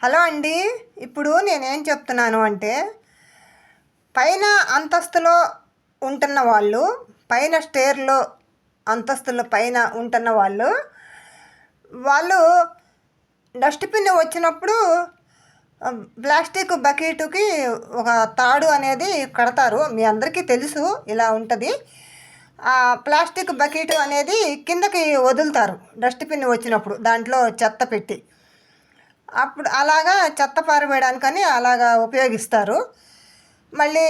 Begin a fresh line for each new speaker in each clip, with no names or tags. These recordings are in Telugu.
హలో అండి. ఇప్పుడు నేనేం చెప్తున్నాను అంటే, పైన అంతస్తులో ఉంటున్న వాళ్ళు, పైన స్టేర్‌లో అంతస్తుల పైన ఉంటున్న వాళ్ళు, వాళ్ళు డస్ట్‌బిన్ వచ్చినప్పుడు ప్లాస్టిక్ బకెట్‌కి ఒక తాడు అనేది కడతారు. మీ అందరికీ తెలుసు ఇలా ఉంటది. ఆ ప్లాస్టిక్ బకెట్ అనేది కిందకి వదులుతారు డస్ట్‌బిన్ వచ్చినప్పుడు దాంట్లో చెత్త పెట్టి. అప్పుడు అలాగా చెత్త పారవేయడానికని అలాగా ఉపయోగిస్తారు. మళ్ళీ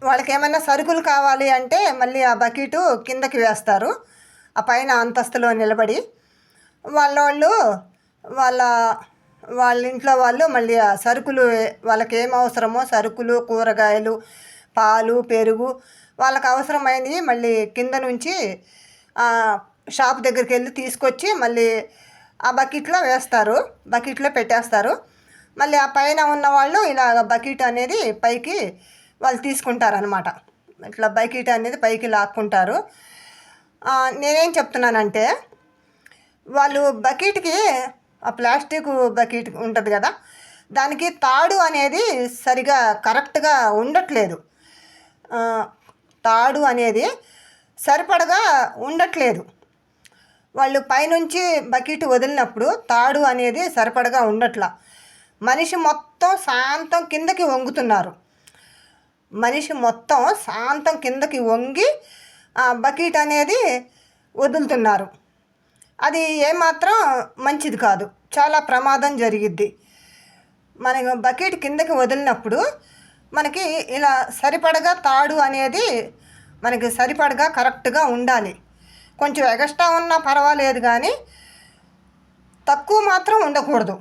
వాళ్ళకేమన్నా సరుకులు కావాలి అంటే మళ్ళీ ఆ బకెటు కిందకి వేస్తారు. ఆ పైన అంతస్తులో నిలబడి వాళ్ళోళ్ళు వాళ్ళ వాళ్ళ ఇంట్లో వాళ్ళు మళ్ళీ ఆ సరుకులు వాళ్ళకేం అవసరమో సరుకులు, కూరగాయలు, పాలు, పెరుగు వాళ్ళకి అవసరమైనవి మళ్ళీ కింద నుంచి షాప్ దగ్గరికెళ్ళి తీసుకొచ్చి మళ్ళీ ఆ బకెట్లో వేస్తారు. బకెట్లో పెట్టేస్తారు. మళ్ళీ ఆ పైన ఉన్నవాళ్ళు ఇలాగ బకెట్ అనేది పైకి వాళ్ళు తీసుకుంటారనమాట. ఇట్లా బకెట్ అనేది పైకి లాక్కుంటారు. నేనేం చెప్తున్నానంటే, వాళ్ళు బకెట్‌కి ఆ ప్లాస్టిక్ బకెట్ ఉంటుంది కదా! దానికి తాడు అనేది సరిగా కరెక్ట్‌గా ఉండట్లేదు. తాడు అనేది సరిపడగా ఉండట్లేదు. వాళ్ళు పైనుంచి బకెట్ వదిలినప్పుడు తాడు అనేది సరిపడగా ఉండట్లా. మనిషి మొత్తం శాంతం కిందకి వంగుతున్నారు. మనిషి మొత్తం శాంతం కిందకి వంగి ఆ బకెట్ అనేది వదులుతున్నారు. అది ఏమాత్రం మంచిది కాదు. చాలా ప్రమాదం జరిగిద్ది. మన బకెట్ కిందకి వదిలినప్పుడు మనకి ఇలా సరిపడగా తాడు అనేది మనకి సరిపడగా కరెక్ట్గా ఉండాలి. కొంచెం ఎగస్ట్రా ఉన్నా పర్వాలేదు కానీ తక్కువ మాత్రం ఉండకూడదు.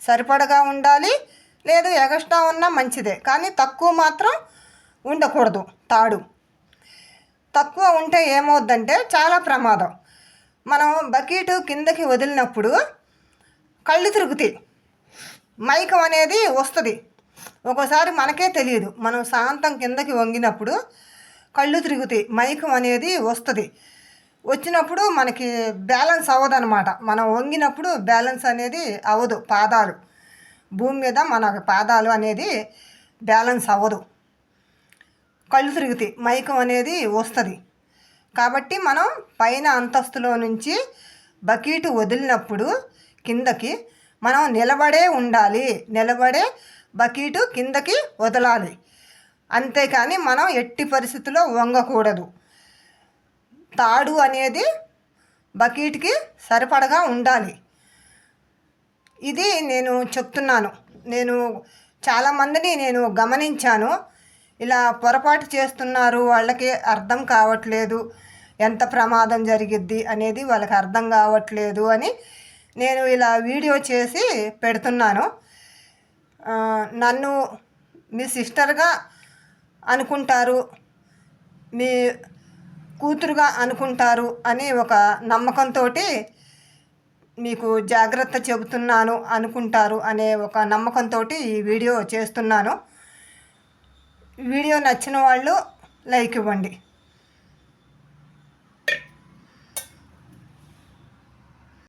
సరిపడగా ఉండాలి. లేదు ఎగస్ట్రా ఉన్నా మంచిదే, కానీ తక్కువ మాత్రం ఉండకూడదు. తాడు తక్కువ ఉంటే ఏమవుద్దంటే చాలా ప్రమాదం. మనం బకెట్ కిందకి వదిలినప్పుడు కళ్ళు తిరుగుతాయి, మైకం అనేది వస్తుంది. ఒక్కోసారి మనకే తెలియదు. మనం శాంతం కిందకి వంగినప్పుడు కళ్ళు తిరుగుతాయి, మైకం అనేది వస్తుంది. వచ్చినప్పుడు మనకి బ్యాలెన్స్ అవ్వదన్నమాట. మనం వంగినప్పుడు బ్యాలెన్స్ అనేది అవ్వదు. పాదాలు భూమి మీద మన పాదాలు అనేది బ్యాలెన్స్ అవ్వదు. కళ్ళు తిరుగుతాయి, మైకం అనేది వస్తుంది. కాబట్టి మనం పైన అంతస్తులో నుంచి బకెట్ వదిలినప్పుడు కిందకి మనం నిలబడే ఉండాలి. నిలబడే బకెట్ కిందకి వదలాలి. అంతేకాని మనం ఎట్టి పరిస్థితుల్లో వంగకూడదు. తాడు అనేది బకెట్కి సరిపడగా ఉండాలి. ఇది నేను చెప్తున్నాను. నేను చాలామందిని నేను గమనించాను. ఇలా పొరపాటు చేస్తున్నారు, వాళ్ళకి అర్థం కావట్లేదు, ఎంత ప్రమాదం జరిగిద్ది అనేది వాళ్ళకి అర్థం కావట్లేదు అని నేను ఇలా వీడియో చేసి పెడుతున్నాను. నన్ను మీ సిస్టర్గా అనుకుంటారు, మీ కూతురుగా అనుకుంటారు అని ఒక నమ్మకంతో మీకు జాగ్రత్త చెబుతున్నాను అనుకుంటారు అనే ఒక నమ్మకంతో ఈ వీడియో చేస్తున్నాను. వీడియో నచ్చిన వాళ్ళు లైక్ ఇవ్వండి.